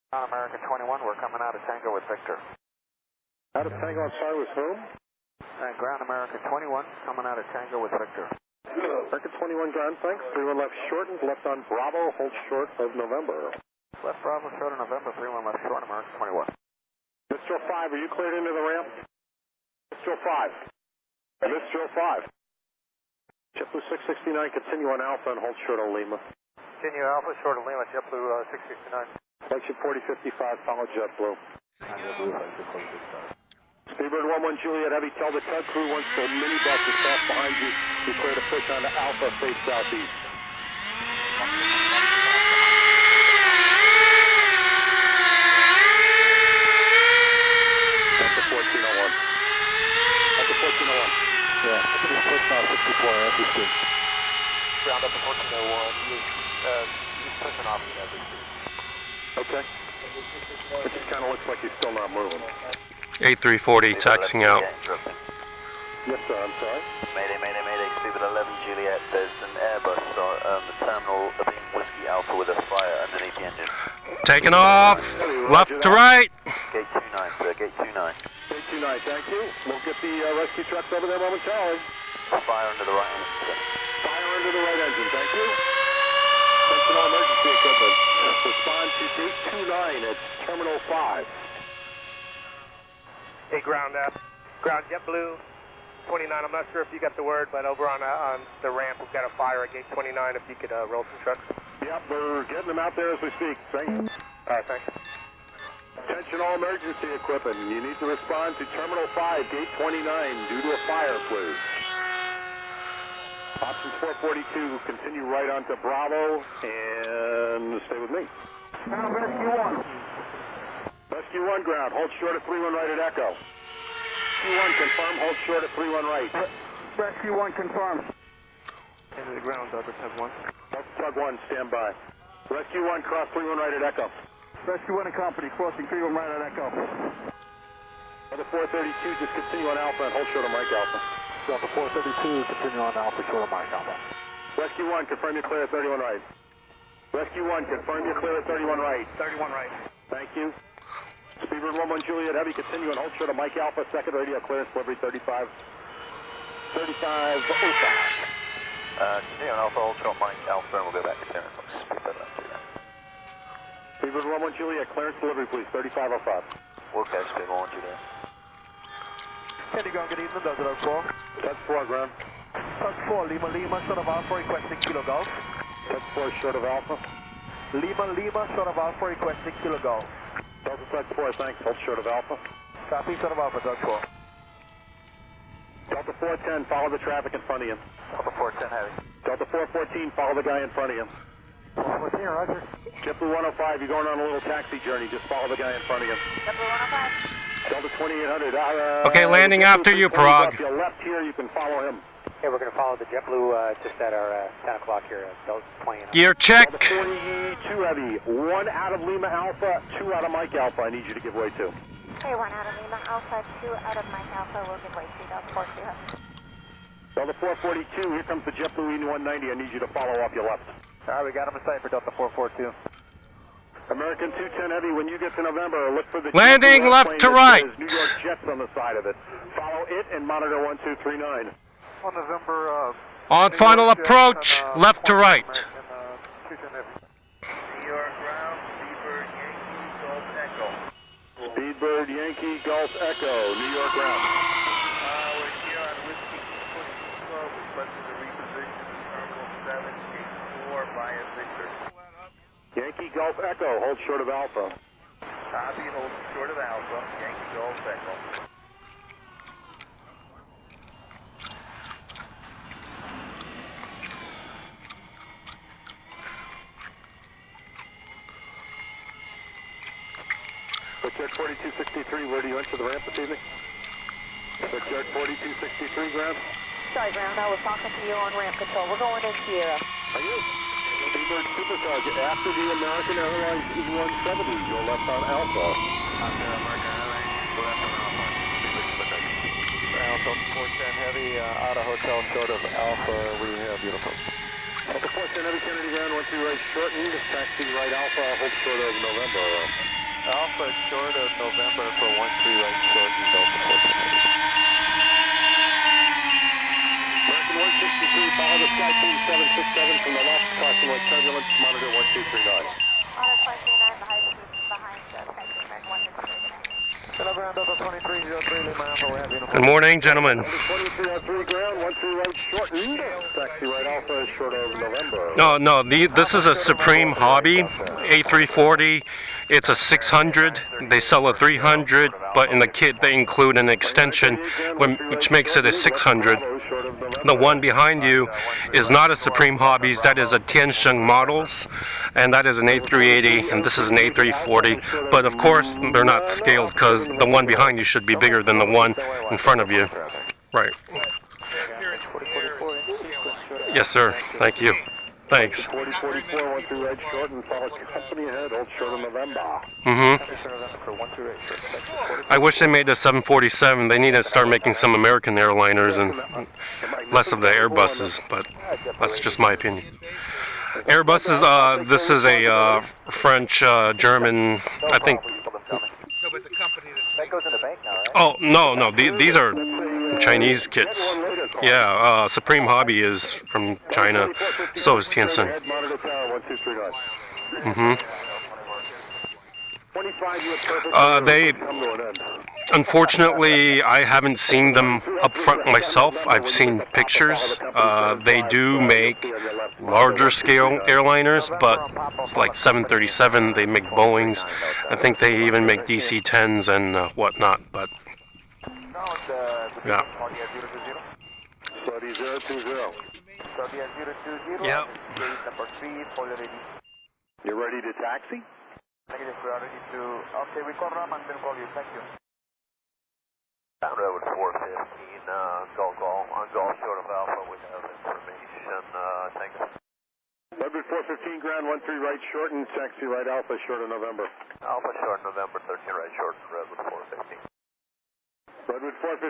American 21, we're coming out of Tango with Victor. Out of Tango, I'm sorry, with whom? Ground American 21, coming out of Tango with Victor. American 21, ground, thanks. 31 left shortened, left on Bravo, hold short of November. Left Bravo, short of November, 31 left short, American 21. Mr. 5, are you cleared into the ramp? Mr. 5. Mr. 5. JetBlue 669, continue on Alpha and hold short of Lima. Continue Alpha, short of Lima, JetBlue 669. Flagship 4055, follow JetBlue. Speedbird 11 Juliet Heavy, tell the tug crew once the minibus is passed behind you, be clear to push onto Alpha, face southeast. That's the 1401. That's the 1401. Yeah, I think it's pushing off 64 as we speak. Ground up to 1401, he's pushing off as we speak. Okay. It just kind of looks like he's still not moving. A340 taxiing out. Yes, sir, I'm sorry. Mayday, mayday, mayday, Speedbird 11 Juliet, there's an Airbus on the terminal being Whiskey Alpha with a fire underneath the engine. Taking off, left to right. Gate 29, sir, gate 29. Gate 29, thank you. We'll get the rescue trucks over there momentarily. Fire under the right engine, sir. Fire under the right engine, thank you. Attention all emergency equipment. Respond to gate 29 at Terminal 5. Hey, ground JetBlue 29. I'm not sure if you got the word, but over on the ramp, we've got a fire at gate 29. If you could roll some trucks. Yep, we're getting them out there as we speak. Thanks. All right, thanks. Attention all emergency equipment. You need to respond to Terminal 5, gate 29, due to a fire, please. Options 442, continue right onto Bravo, and stay with me. Ground Rescue 1. Rescue 1 ground, hold short at 31 right at Echo. Rescue 1 confirm, hold short at 31 right. Rescue 1 confirmed. Into the ground, Douglas Tug 1. Tug 1, stand by. Rescue 1, cross 31 right at Echo. Rescue 1 and company, crossing 31 right at Echo. Delta 432, just continue on Alpha and hold short of Mike Alpha. Delta 432, continue on Alpha, short of Mike Alpha. Rescue 1, confirm you're clear at 31 right. Rescue 1, confirm you're clear at 31 right. 31 right. Thank you. Speedbird 11 Juliet Heavy, continue and hold short of Mike Alpha, second radio clearance, delivery 3505. Continue on Alpha, hold short Mike Alpha, and we'll go back to clearance. Speedbird 11 Juliet, clearance delivery please, 3505. We'll catch Speedbird 1 Juliet. Kenny Ground, good evening, Delta 4. Tug 4 ground. Tug 4, Lima, Lima, short of Alpha, requesting Kilo Golf. Tug 4 short of Alpha. Lima, Lima, short of Alpha, requesting Kilo Golf. Delta Tug 4, thanks, hold short of Alpha. Copy, short of Alpha, Tug 4. Delta 410, follow the traffic in front of you. Delta 410 heavy. Delta 414, follow the guy in front of you. 414, roger. JetBlue 105, you're going on a little taxi journey, just follow the guy in front of you. JetBlue 105. Delta 2800. Okay, landing after you, Prague. If you left here, you can follow him. Okay, we're going to follow the JetBlue just at our 10 o'clock here at Delta 20. Gear check. Delta 42 heavy, 1 out of Lima Alpha, 2 out of Mike Alpha, I need you to give way to. Okay, 1 out of Lima Alpha, 2 out of Mike Alpha, we'll give way to Delta 42. Delta 442, here comes the JetBlue E190, I need you to follow off your left. All right, we got him in sight for Delta 442. American 210 heavy, when you get to November, look for the Landing left to right. New York Jets on the side of it. Follow it and monitor 1239. On November, On final approach, left to right. New York ground, Speedbird Yankee Golf Echo. Speedbird Yankee Golf Echo, New York ground. We're here on Whiskey 12, requesting the reposition Terminal 7, Gate 4 via Victor. Yankee Golf Echo, hold short of Alpha. Copy, hold short of Alpha, Yankee Golf Echo. Richard 4263, where do you enter the ramp this evening? Richard 4263, ground. Sorry, ground, I was talking to you on ramp control. We're going in Sierra. Are you? Speedbird Supercharger, after the American Airlines E170, you're left on Alpha. After American Airlines, go left on Alpha. Alpha 410 heavy, out of hotel, short of Alpha, we have beautiful. Delta 410 heavy, Kennedy ground, 12 right shortened, taxi right Alpha, hold short of November. Alpha short of November for 13 right short and Delta 1480. American 163, follow the Sky Team 767 from the left, crossing with turbulence, monitor 1239. Monitor 1239, the high speed behind the Sky Team American 163. Delta 2303, Lima Alpha, we're having Good morning, gentlemen. 2303 ground, 13 right short, taxi right Alpha short of November. No, this is a Supreme Hobby A340. It's a 600. They sell a 300, but in the kit they include an extension, which makes it a 600. The one behind you is not a Supreme Hobbies. That is a Tiansheng Models, and that is an A380, and this is an A340. But of course, they're not scaled because the one behind you should be bigger than the one in front of you. Right. Yes, sir. Thank you. Thanks. 4044, 13 right short, and follow company ahead, hold short of November. I wish they made a 747. They need to start making some American airliners and less of the Airbuses, but that's just my opinion. Airbuses, this is a French, German, I think. No, but the company that goes in the bank now, right? Oh, no, these are Chinese kits. Yeah, Supreme Hobby is from China, so is Tianjin. They, unfortunately, I haven't seen them up front myself. I've seen pictures. They do make larger scale airliners, but it's like 737, they make Boeings. I think they even make DC-10s and whatnot, but yeah. Saudi 020. Yep. You ready to taxi? Negative, we are ready to... Okay, we call Ram and then call you, thank you. Down road 415, Golf short of Alpha, we have information, thank you. Redwood 415 ground, 13 right short, and taxi right Alpha short of November. Alpha short November, 13 right short, Redwood 415. Redwood 415.